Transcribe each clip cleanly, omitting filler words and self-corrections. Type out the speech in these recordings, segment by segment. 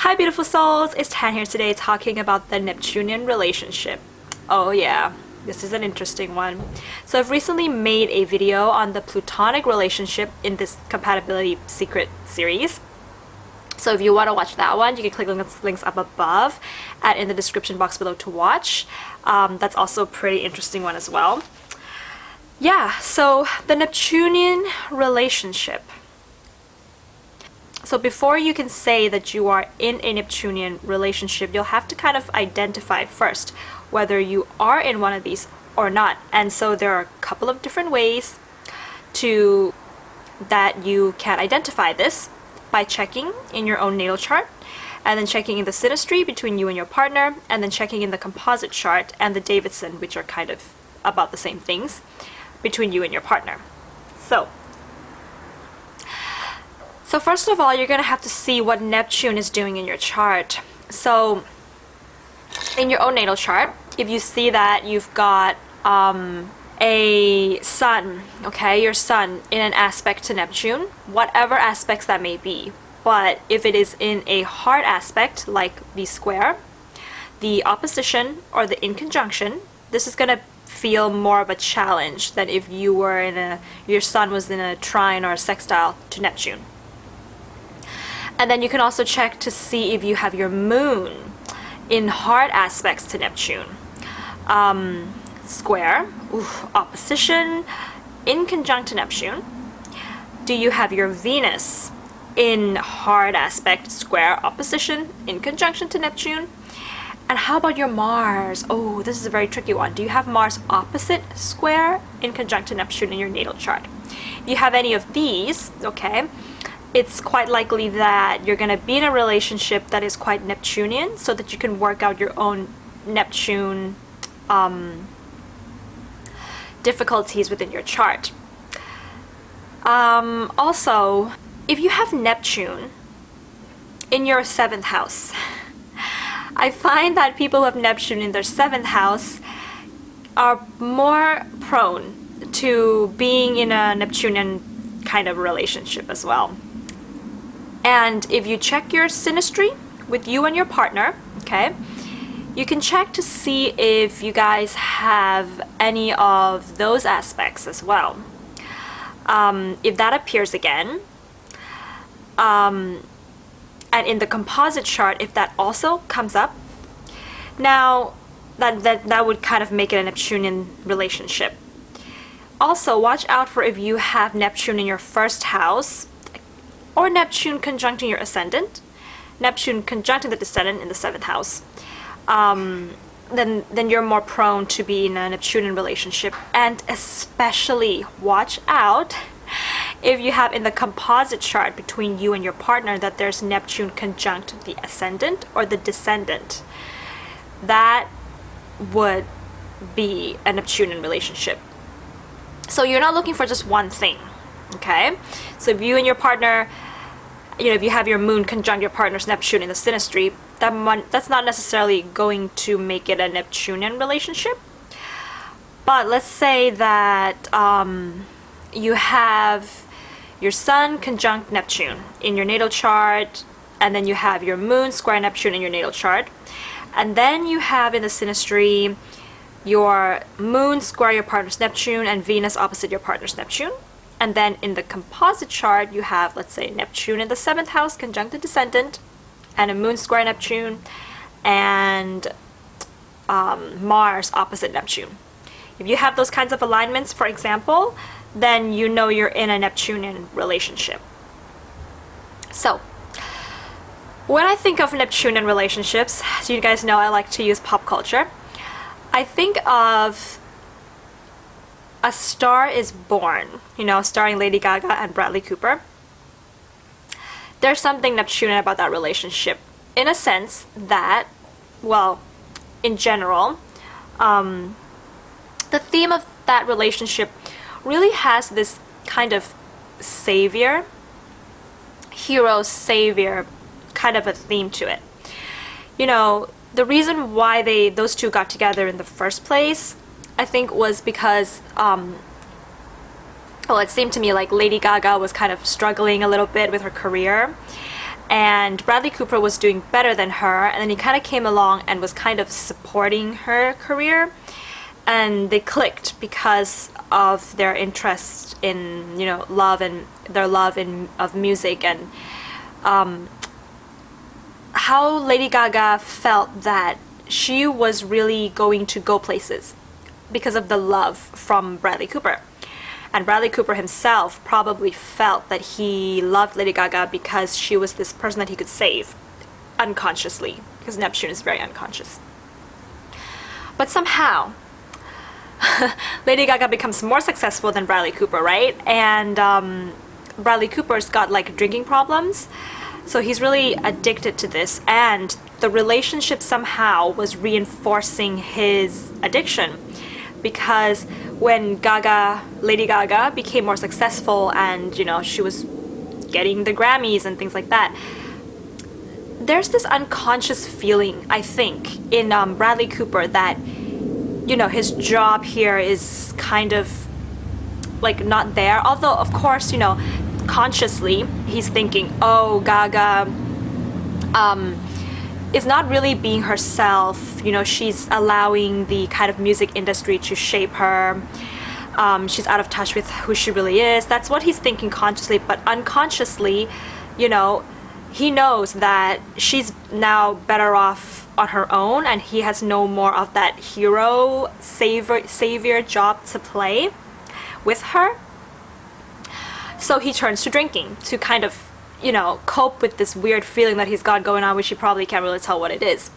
Hi beautiful souls, it's Tan here today talking about the Neptunian relationship. Oh yeah, this is an interesting one. So I've recently made a video on the Plutonic relationship in this compatibility secret series. So if you want to watch that one, you can click links up above and in the description box below to watch. That's also a pretty interesting one as well. Yeah, so the Neptunian relationship. So before you can say that you are in a Neptunian relationship, you'll have to kind of identify first whether you are in one of these or not. And so there are a couple of different ways that you can identify this by checking in your own natal chart, and then checking in the synastry between you and your partner, and then checking in the composite chart and the Davidson, which are kind of about the same things, between you and your partner. So first of all, you're going to have to see what Neptune is doing in your chart. So in your own natal chart, if you see that you've got a sun, okay, your sun in an aspect to Neptune, whatever aspects that may be, but if it is in a hard aspect like the square, the opposition, or the in conjunction, this is going to feel more of a challenge than if you were your sun was in a trine or a sextile to Neptune. And then you can also check to see if you have your moon in hard aspects to Neptune. Square, opposition, in conjunct to Neptune. Do you have your Venus in hard aspect, square, opposition, in conjunction to Neptune? And how about your Mars? Oh, this is a very tricky one. Do you have Mars opposite square, in conjunct to Neptune in your natal chart? If you have any of these, okay, it's quite likely that you're going to be in a relationship that is quite Neptunian, so that you can work out your own Neptune difficulties within your chart. Also, if you have Neptune in your 7th house, I find that people who have Neptune in their 7th house are more prone to being in a Neptunian kind of relationship as well. And if you check your synastry with you and your partner, okay, you can check to see if you guys have any of those aspects as well. If that appears again, and in the composite chart, if that also comes up, now that would kind of make it a Neptunian relationship. Also, watch out for if you have Neptune in your 1st house, or Neptune conjuncting your ascendant, Neptune conjuncting the descendant in the 7th house, then you're more prone to be in a Neptunian relationship. And especially watch out if you have in the composite chart between you and your partner that there's Neptune conjunct the ascendant or the descendant. That would be a Neptunian relationship. So you're not looking for just one thing. Okay, so if you and your partner, if you have your moon conjunct your partner's Neptune in the synastry, that's not necessarily going to make it a Neptunian relationship. But let's say that you have your sun conjunct Neptune in your natal chart, and then you have your moon square Neptune in your natal chart, and then you have in the synastry your moon square your partner's Neptune and Venus opposite your partner's Neptune. And then in the composite chart, you have, let's say, Neptune in the 7th house conjunct the descendant, and a moon square Neptune, and Mars opposite Neptune. If you have those kinds of alignments, for example, then you know you're in a Neptunian relationship. So, when I think of Neptunian relationships, so you guys know I like to use pop culture, I think of A Star is Born, starring Lady Gaga and Bradley Cooper. There's something Neptunian about that relationship, in a sense that, well, in general, the theme of that relationship really has this kind of savior, hero savior kind of a theme to it. The reason why those two got together in the first place, I think, was because well, it seemed to me like Lady Gaga was kind of struggling a little bit with her career, and Bradley Cooper was doing better than her, and then he kind of came along and was kind of supporting her career, and they clicked because of their interest in, you know, love and their love of music, and how Lady Gaga felt that she was really going to go places because of the love from Bradley Cooper. And Bradley Cooper himself probably felt that he loved Lady Gaga because she was this person that he could save unconsciously, because Neptune is very unconscious. But somehow Lady Gaga becomes more successful than Bradley Cooper, right? And Bradley Cooper's got like drinking problems, so he's really addicted to this, and the relationship somehow was reinforcing his addiction, because when Lady Gaga became more successful and, you know, she was getting the Grammys and things like that, there's this unconscious feeling, I think, in Bradley Cooper that, you know, his job here is kind of like not there. Although, of course, you know, consciously he's thinking, oh, Gaga is not really being herself, you know, she's allowing the kind of music industry to shape her, she's out of touch with who she really is. That's what he's thinking consciously, but unconsciously, you know, he knows that she's now better off on her own, and he has no more of that hero savior job to play with her. So he turns to drinking to kind of, you know, cope with this weird feeling that he's got going on, which he probably can't really tell what it is.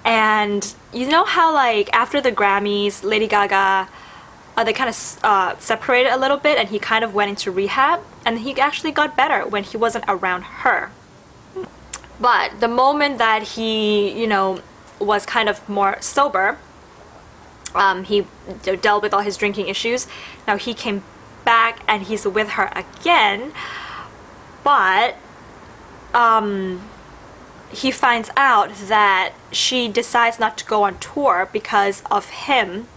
And you know how, like, after the Grammys, Lady Gaga, they kind of separated a little bit, and he kind of went into rehab, and he actually got better when he wasn't around her. But the moment that he, you know, was kind of more sober, he dealt with all his drinking issues. Now he came back and he's with her again, but he finds out that she decides not to go on tour because of him,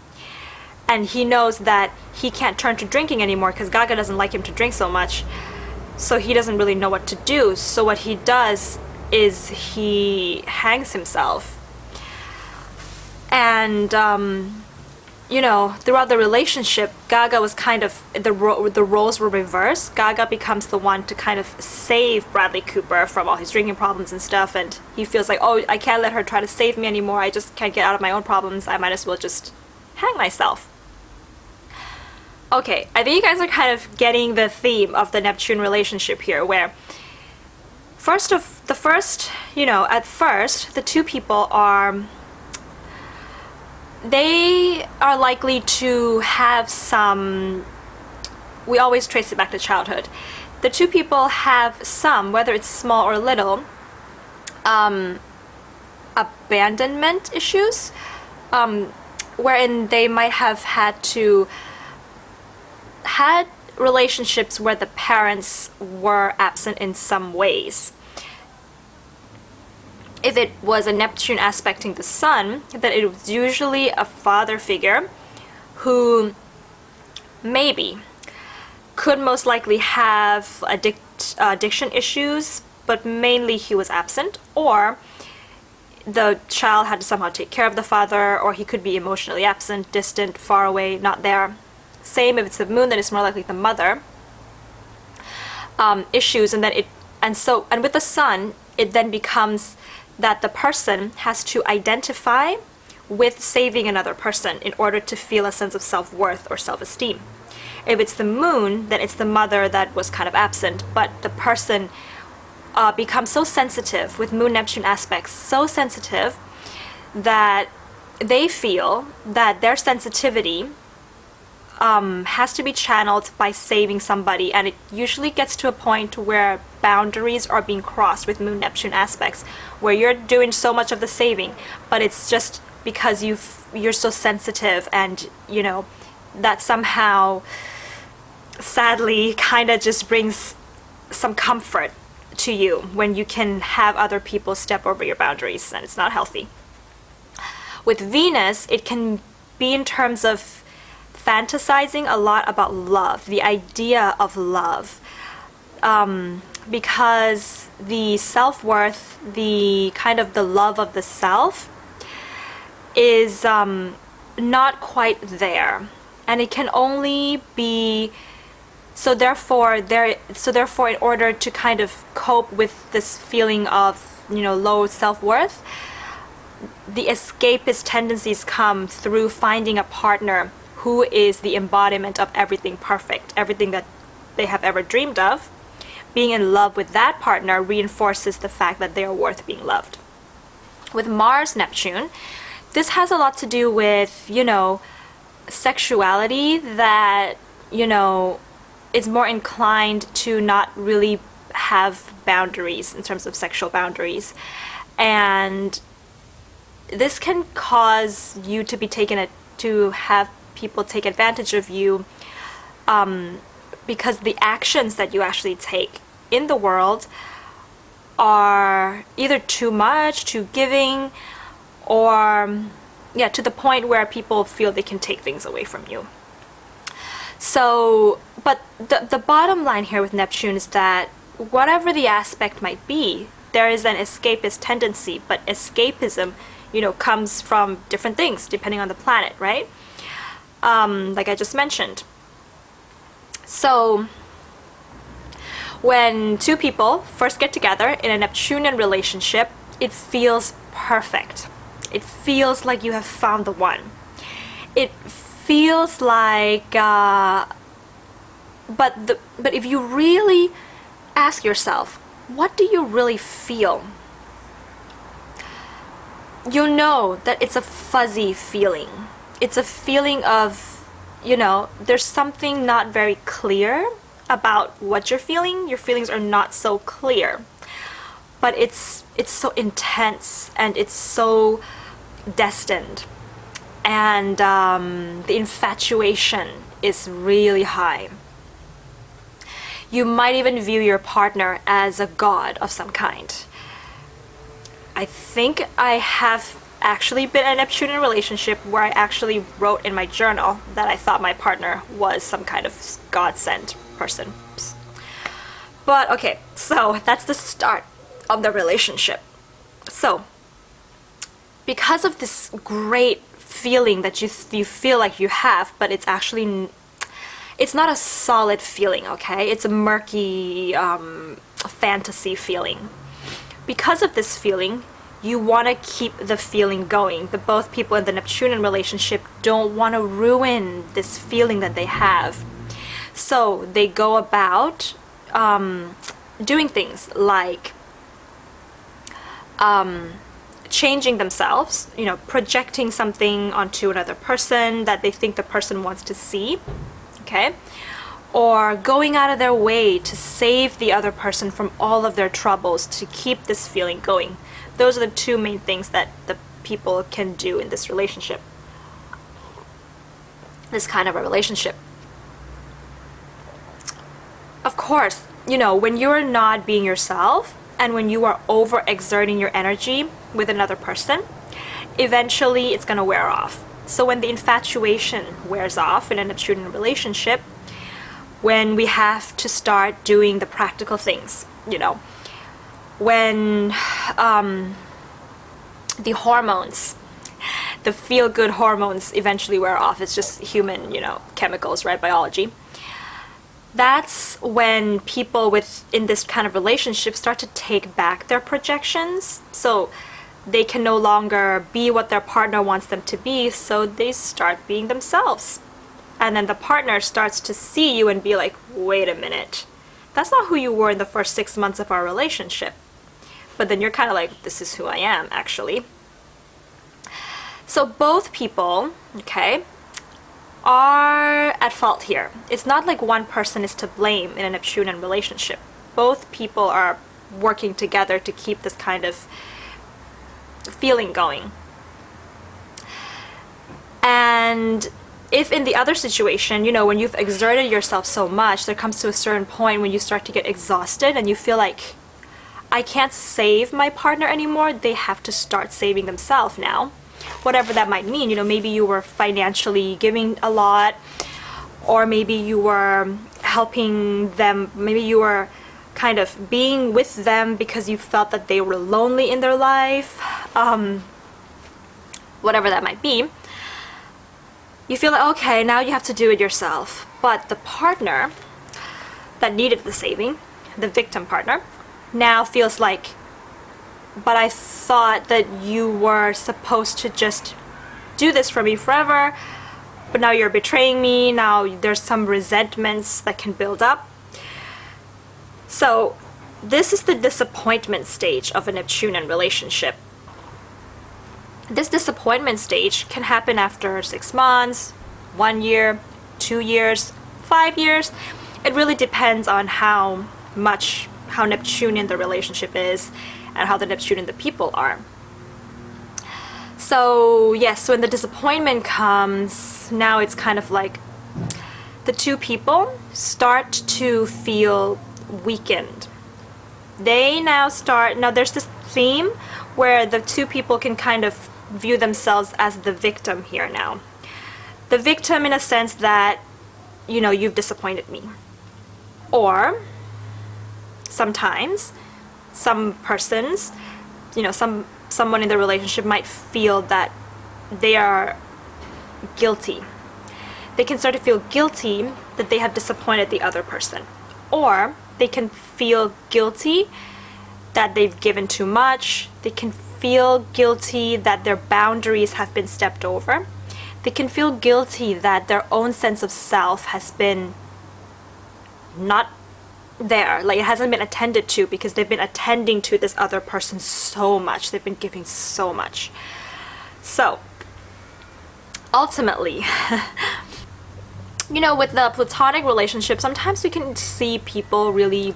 and he knows that he can't turn to drinking anymore because Gaga doesn't like him to drink so much, so he doesn't really know what to do. So what he does is he hangs himself. And you know, throughout the relationship, Gaga was kind of, the roles were reversed. Gaga becomes the one to kind of save Bradley Cooper from all his drinking problems and stuff, and he feels like, oh, I can't let her try to save me anymore, I just can't get out of my own problems, I might as well just hang myself. Okay, I think you guys are kind of getting the theme of the Neptune relationship here, where you know, at first, the two people they are likely to have some, we always trace it back to childhood. The two people have some, whether it's small or little, abandonment issues, wherein they might have had relationships where the parents were absent in some ways. If it was a Neptune aspecting the sun, then it was usually a father figure who maybe could most likely have addiction issues, but mainly he was absent, or the child had to somehow take care of the father, or he could be emotionally absent, distant, far away, not there. Same if it's the moon, then it's more likely the mother issues, and with the sun, it then becomes that the person has to identify with saving another person in order to feel a sense of self-worth or self-esteem. If it's the moon, then it's the mother that was kind of absent, but the person becomes so sensitive with moon Neptune aspects, so sensitive that they feel that their sensitivity has to be channeled by saving somebody, and it usually gets to a point where boundaries are being crossed with moon Neptune aspects, where you're doing so much of the saving, but it's just because you're so sensitive, and you know that somehow sadly kind of just brings some comfort to you when you can have other people step over your boundaries, and it's not healthy. With Venus, it can be in terms of fantasizing a lot about love, the idea of love. because the self-worth, the kind of the love of the self is not quite there, and it can only be so therefore in order to kind of cope with this feeling of, you know, low self-worth, the escapist tendencies come through finding a partner who is the embodiment of everything perfect, everything that they have ever dreamed of. Being in love with that partner reinforces the fact that they are worth being loved. With Mars Neptune, this has a lot to do with, you know, sexuality that, you know, is more inclined to not really have boundaries in terms of sexual boundaries. And this can cause you to be to have people take advantage of you, because the actions that you actually take in the world are either too much, too giving, or yeah, to the point where people feel they can take things away from you. So, but the bottom line here with Neptune is that whatever the aspect might be, there is an escapist tendency, but escapism, you know, comes from different things depending on the planet, right? Like I just mentioned. So when two people first get together in a Neptunian relationship, it feels perfect. It feels like you have found the one. It feels like, but if you really ask yourself, what do you really feel? You'll know that it's a fuzzy feeling. It's a feeling of, you know, there's something not very clear about what you're feeling. Your feelings are not so clear, but it's so intense and it's so destined, and the infatuation is really high. You might even view your partner as a god of some kind. I think I have actually been in a Neptunian relationship where I actually wrote in my journal that I thought my partner was some kind of God-sent person. But okay, so that's the start of the relationship. So because of this great feeling that you feel like you have, but it's actually, it's not a solid feeling, okay? It's a murky fantasy feeling. Because of this feeling, you want to keep the feeling going. Both people in the Neptunian relationship don't want to ruin this feeling that they have. So they go about doing things like changing themselves, you know, projecting something onto another person that they think the person wants to see, okay? Or going out of their way to save the other person from all of their troubles to keep this feeling going. Those are the two main things that the people can do in this relationship. This kind of a relationship. Of course, you know, when you're not being yourself and when you are overexerting your energy with another person, eventually it's going to wear off. So when the infatuation wears off in a Neptunian relationship, when we have to start doing the practical things, you know, when the hormones, the feel-good hormones eventually wear off. It's just human, you know, chemicals, right? Biology. That's when people in this kind of relationship start to take back their projections. So they can no longer be what their partner wants them to be, so they start being themselves. And then the partner starts to see you and be like, wait a minute, that's not who you were in the first 6 months of our relationship. But then you're kind of like, this is who I am, actually. So both people, okay, are at fault here. It's not like one person is to blame in a Neptunian relationship. Both people are working together to keep this kind of feeling going. And if in the other situation, you know, when you've exerted yourself so much, there comes to a certain point when you start to get exhausted and you feel like, I can't save my partner anymore, they have to start saving themselves now. Whatever that might mean, you know, maybe you were financially giving a lot, or maybe you were helping them, maybe you were kind of being with them because you felt that they were lonely in their life, whatever that might be. You feel like, okay, now you have to do it yourself. But the partner that needed the saving, the victim partner, now feels like, but I thought that you were supposed to just do this for me forever, but now you're betraying me. Now there's some resentments that can build up. So this is the disappointment stage of a Neptunian relationship. This disappointment stage can happen after 6 months, 1 year, 2 years, 5 years. It really depends on how Neptunian the relationship is and how the Neptunian the people are. So yes, so when the disappointment comes, now it's kind of like the two people start to feel weakened. Now there's this theme where the two people can kind of view themselves as the victim here now. The victim in a sense that, you've disappointed me. Or sometimes some persons, someone in the relationship might feel that they are guilty. They can start to feel guilty that they have disappointed the other person. Or they can feel guilty that they've given too much. They can feel guilty that their boundaries have been stepped over. They can feel guilty that their own sense of self has been not there, like it hasn't been attended to, because they've been attending to this other person so much. They've been giving so much. So ultimately, with the platonic relationship, sometimes we can see people really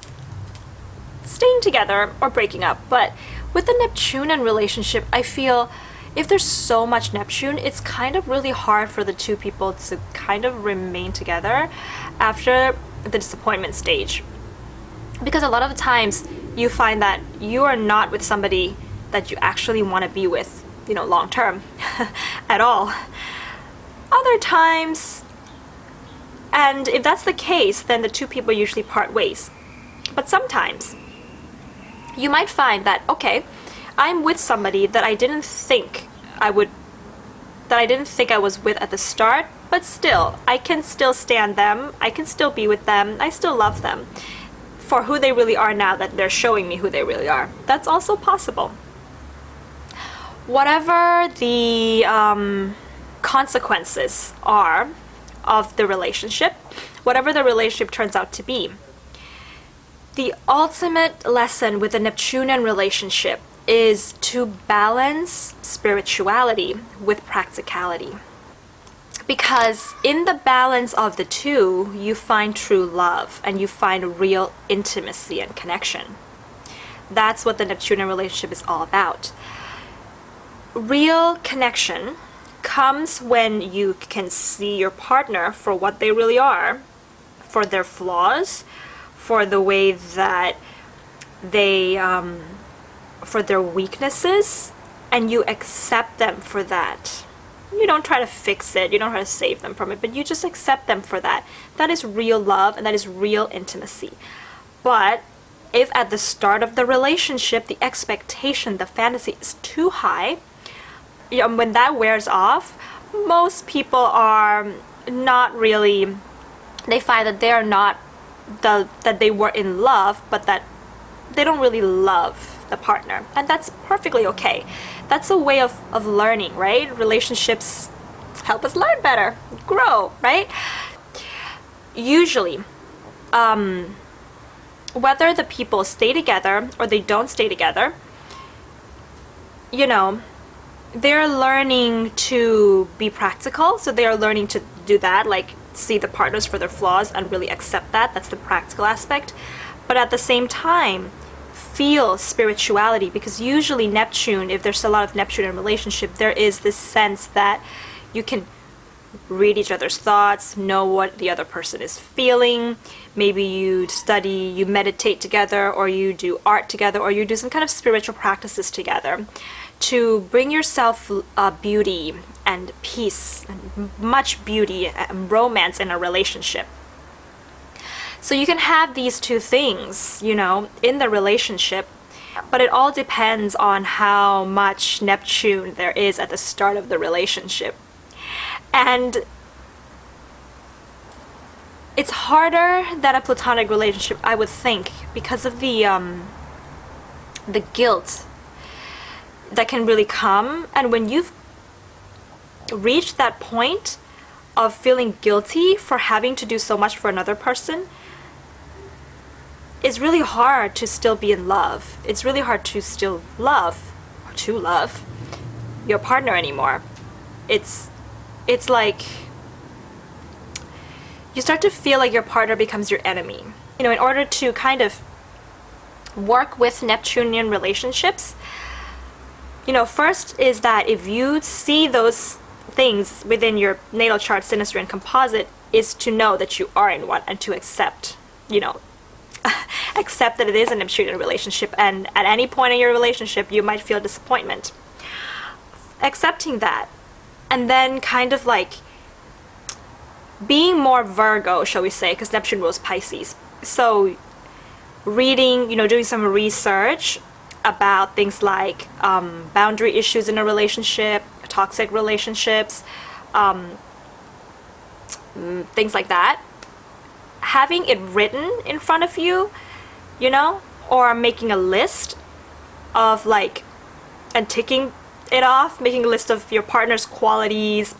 staying together or breaking up. But with the Neptunian relationship, I feel if there's so much Neptune, it's kind of really hard for the two people to kind of remain together after the disappointment stage. Because a lot of the times you find that you are not with somebody that you actually want to be with, long term at all. Other times, and if that's the case, then the two people usually part ways. But sometimes you might find that, okay, I'm with somebody that I didn't think I was with at the start, but still, I can still stand them, I can still be with them, I still love them for who they really are now that they're showing me who they really are. That's also possible. Whatever the consequences are of the relationship, whatever the relationship turns out to be, the ultimate lesson with a Neptunian relationship is to balance spirituality with practicality. Because in the balance of the two, you find true love and you find real intimacy and connection. That's what the Neptunian relationship is all about. Real connection comes when you can see your partner for what they really are, for their flaws, for the way that they, for their weaknesses, and you accept them for that. You don't try to fix it, you don't try to save them from it, but you just accept them for that. That is real love and that is real intimacy. But if at the start of the relationship, the expectation, the fantasy is too high, when that wears off, most people are not really, they find that they are not, that they were in love, but that they don't really love the partner. And that's perfectly okay. That's a way of learning, right? Relationships help us learn better, grow, right? Usually, whether the people stay together or they don't stay together, they're learning to be practical. So they are learning to do that, like see the partners for their flaws and really accept that. That's the practical aspect. But at the same time, feel spirituality, because usually Neptune, if there's a lot of Neptune in a relationship, there is this sense that you can read each other's thoughts, know what the other person is feeling. Maybe you study, you meditate together, or you do art together, or you do some kind of spiritual practices together to bring yourself beauty and peace, and much beauty and romance in a relationship. So you can have these two things, you know, in the relationship, but it all depends on how much Neptune there is at the start of the relationship. And it's harder than a platonic relationship, I would think, because of the guilt that can really come. And when you've reached that point of feeling guilty for having to do so much for another person, it's really hard to still be in love. It's really hard to still love, or to love your partner anymore. It's like you start to feel like your partner becomes your enemy. You know, in order to kind of work with Neptunian relationships, you know, first is that if you see those things within your natal chart, synastry, and composite, is to know that you are in one and to accept, you know, accept that it is a Neptunian relationship, and at any point in your relationship you might feel disappointment. Accepting that, and then kind of like being more Virgo, shall we say, because Neptune rules Pisces. So reading, you know, doing some research about things like boundary issues in a relationship, toxic relationships, things like that. Having it written in front of you, you know, or making a list of like, and ticking it off, making a list of your partner's qualities,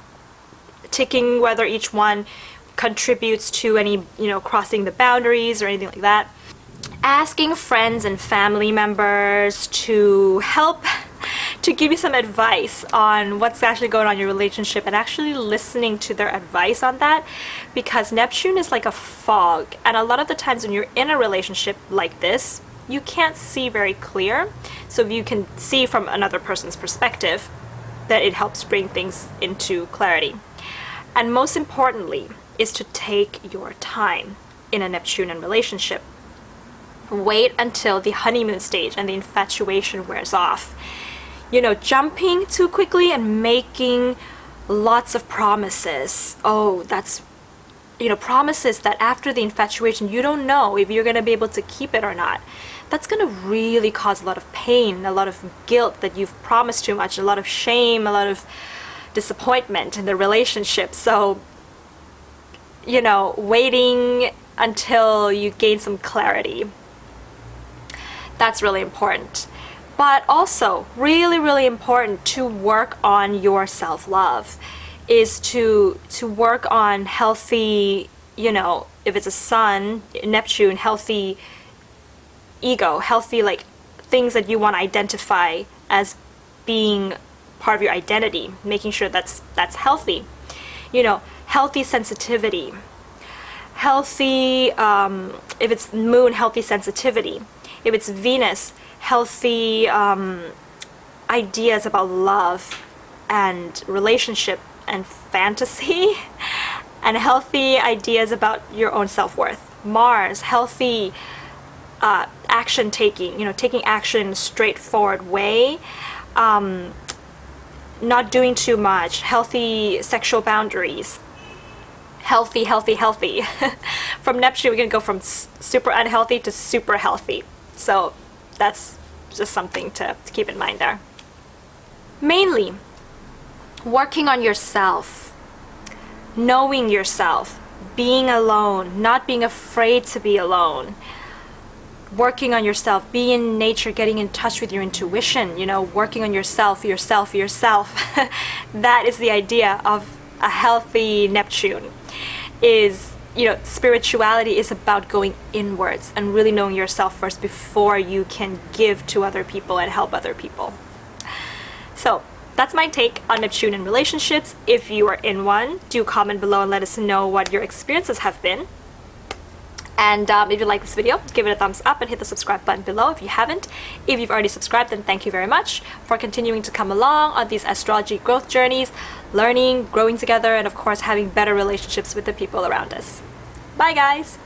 ticking whether each one contributes to any, you know, crossing the boundaries or anything like that. Asking friends and family members to help, to give you some advice on what's actually going on in your relationship, and actually listening to their advice on that, because Neptune is like a fog, and a lot of the times when you're in a relationship like this, you can't see very clear. So if you can see from another person's perspective, that it helps bring things into clarity. And most importantly is to take your time in a Neptunian relationship. Wait until the honeymoon stage and the infatuation wears off. You know, jumping too quickly and making lots of promises. Oh, that's, you know, promises that after the infatuation you don't know if you're going to be able to keep it or not. That's going to really cause a lot of pain, a lot of guilt that you've promised too much, a lot of shame, a lot of disappointment in the relationship. So, you know, waiting until you gain some clarity, that's really important. But also really, really important to work on your self-love, is to work on healthy, you know, if it's a sun, Neptune, healthy ego, healthy like things that you want to identify as being part of your identity, making sure that's healthy. You know, healthy sensitivity, healthy, if it's moon, healthy sensitivity. If it's Venus, healthy ideas about love and relationship and fantasy, and healthy ideas about your own self-worth. Mars, healthy action taking, you know, taking action in a straightforward way, not doing too much, healthy sexual boundaries, healthy. From Neptune, we're going to go from super unhealthy to super healthy. So that's just something to keep in mind there. Mainly, working on yourself, knowing yourself, being alone, not being afraid to be alone, working on yourself, being in nature, getting in touch with your intuition, you know, working on yourself. That is the idea of a healthy Neptune. Is, you know, spirituality is about going inwards and really knowing yourself first before you can give to other people and help other people. So that's my take on Neptunian relationships. If you are in one, do comment below and let us know what your experiences have been. And if you like this video, give it a thumbs up and hit the subscribe button below if you haven't. If you've already subscribed, then thank you very much for continuing to come along on these astrology growth journeys, learning, growing together, and of course having better relationships with the people around us. Bye guys!